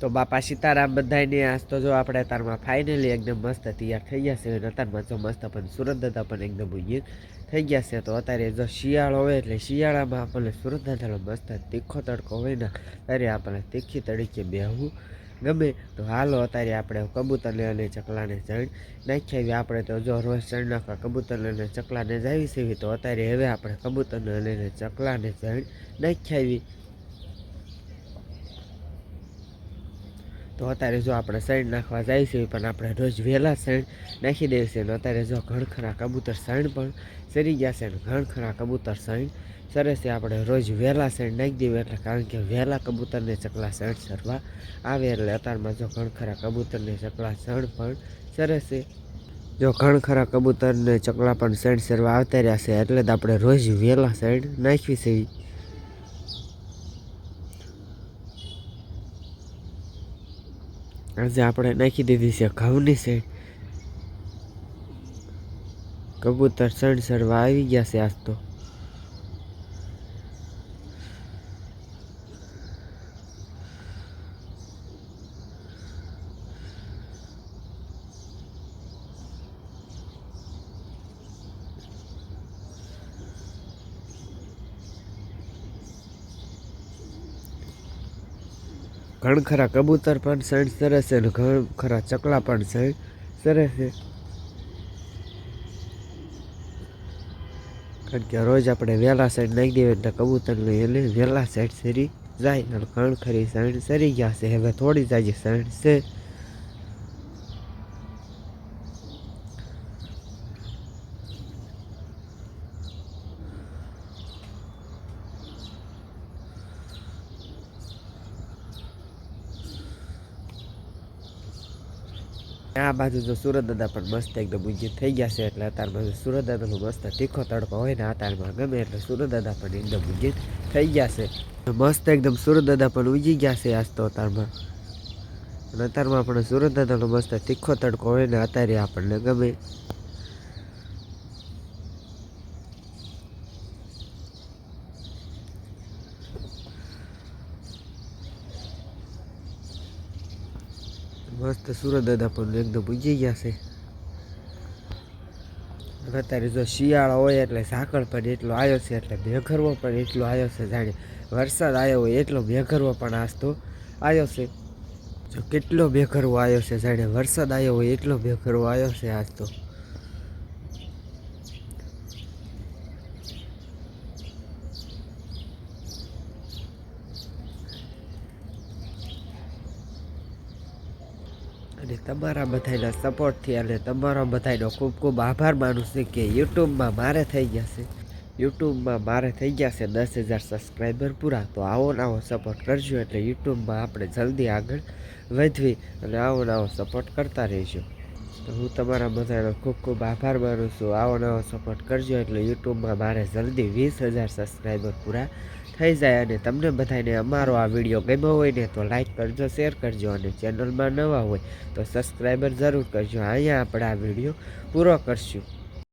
તો બાપા સીતારામ બધાને આજ તો જો આપણે અતારમાં ફાઇનલી એકદમ મસ્ત તૈયાર થઈ ગયા છે અને અતારમાં જો મસ્ત પણ સુરત દાદા પણ એકદમ ઉજ્જૈન થઈ ગયા છે. તો અત્યારે જો શિયાળો હોય એટલે શિયાળામાં આપણને સુરત દાદાનો મસ્ત તીખો તડકો હોય ને ત્યારે આપણને તીખી તરીકે બેહવું ગમે. તો હાલો અત્યારે આપણે કબૂતરને અને ચકલાને જણ નાખી આવી. આપણે તો જો રોજ જણ નાખવા કબૂતરને અને ચકલાને જ આવી છે. તો અત્યારે હવે આપણે કબૂતરને અને ચકલાને જણ નાખી આવી. તો અત્યારે જો આપણે સૈણ નાખવા જાય છે પણ આપણે રોજ વહેલા સૈણ નાખી દઈએ છીએ. અને અત્યારે જો ઘણખરા કબૂતર સૈણ પણ સરી ગયા છે અને ઘણખરા કબૂતર સૈણ સરે છે. આપણે રોજ વહેલા સૈણ નાખી દઈએ એટલે કારણ કે વહેલા કબૂતરને ચકલા સૈણ સરવા આવે એટલે અત્યારમાં જો ઘણખરા કબૂતરને ચકલા સૈણ પણ સરે છે. જો ઘણખરા કબૂતરને ચકલા પણ સૈણ સરવા આવતા રહ્યા છે એટલે જ આપણે રોજ વહેલા સૈણ નાખવી છે. આજે આપણે નાખી દીધી છે ઘઉંની સૈણ. કબૂતર સણ સરવા આવી ગયા છે આજ તો. ઘણખરા કબૂતર પણ સણ સરે છે અને ઘણખરા ચકલા પણ સણ સરે છે. કારણ કે રોજ આપણે વહેલા સાઈડ નાખી દઈએ એટલે કબૂતરને એને વહેલા સાઈડ સરી જાય. અને ઘણખરી સાઈડ સરી ગયા છે. હવે થોડી જ આજે સાઈડ છે. આ બાજુ જો સુરત દાદા પણ મસ્ત એકદમ ઉજ્જૈન થઈ ગયા છે એટલે અત્યારમાં સુરત દાદાનો મસ્ત તીખો તડકો હોય ને અત્યારમાં ગમે એટલે સુરત દાદા પણ એકદમ ઉજ્જૈન થઈ ગયા છે. મસ્ત એકદમ સુરત દાદા પણ ઉજી ગયા છે આજ તો અત્યારમાં. અને અત્યારમાં આપણે સુરત દાદાનો મસ્ત તીખો તડકો હોય ને અત્યારે આપણને ગમે. મસ્ત સુરત દાદા પણ એકદમ ઉજી ગયા છે. અત્યારે જો શિયાળો હોય એટલે ઝાકળ પણ એટલો આવ્યો છે એટલે મેઘરવો પણ એટલો આવ્યો છે. જાણે વરસાદ આવ્યો હોય એટલો મેઘરવો પણ આજ તો આવ્યો છે. જો કેટલો મેઘરવો આવ્યો છે જાણે વરસાદ આવ્યો હોય એટલો મેઘરવો આવ્યો છે આજ તો. અને તમારા બધાના સપોર્ટથી અને તમારો બધાનો ખૂબ ખૂબ આભાર માનું છું કે યુટ્યુબમાં મારે થઈ ગયા છે. યુટ્યુબમાં મારે થઈ ગયા છે 10,000 સબસ્ક્રાઈબર પૂરા. તો આવો ને આવો સપોર્ટ કરજો એટલે યુટ્યુબમાં આપણે જલ્દી આગળ વધવી અને આવો ને આવો સપોર્ટ કરતા રહીશું. તો હું તમારા બધાનો ખૂબ ખૂબ આભાર માનું છું. આવો નવો સપોર્ટ કરજો એટલે યુટ્યુબમાં મારે જલ્દી 20,000 સબસ્ક્રાઈબર પૂરા થઈ જાય. અને તમને બધાને અમારો આ વિડીયો ગમ્યો હોય ને તો લાઈક કરજો, શેર કરજો અને ચેનલમાં નવા હોય તો સબસ્ક્રાઈબર જરૂર કરજો. અહીંયા આપણે આ વિડીયો પૂરો કરશું.